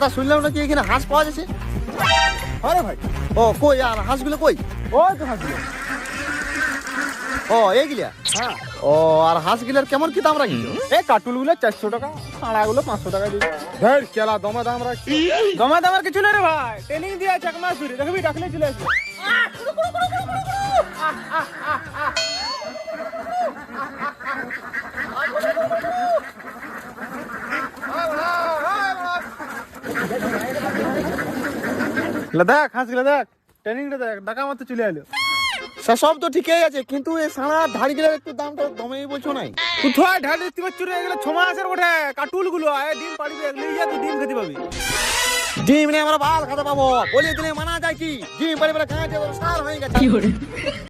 দাদা শুনলাম নাকি এখানে হাঁস পাওয়া যাচ্ছে। আরে ভাই, ও কই আর হাঁসগুলো কই? ওই তো হাসি। ও এইগুলা? হ্যাঁ, ও আর হাঁসগুলার কেমন কি দাম রাখিছো? এই কাটুলগুলো 400 টাকা, ছাড়াগুলো 500 টাকা দিবি। ধর কেলা দমা দাম রাখছি। দমা দামের কিছু না রে ভাই, ট্রেনিং দিয়ে আছে 1 মাস ধরে, দেখবি ডাকলে চলে আসবে। দেখ হাঁসগুলো দেখ, ট্রেনিংটা দেখ, ডাকা মতো চলে এলো। সেসব তো ঠিকই আছে, কিন্তু এই সারা ধাড়িগুলোর একটু দামটা দমেই বলছো নাই? কোথায় ঢাল দিতে পারছো রে? এগুলো 6 মাসের ওঠে কাটুল গুলো, ডিম পাড়িবে, লিয়ে তুই ডিম খেতে পাবি। ডিম নিয়ে আমরা ভাল খেতে পাবো, বলিয়ে দিলে মানা যায় কি? ডিম পারি বলে খাওয়া সার হয়ে গেছে।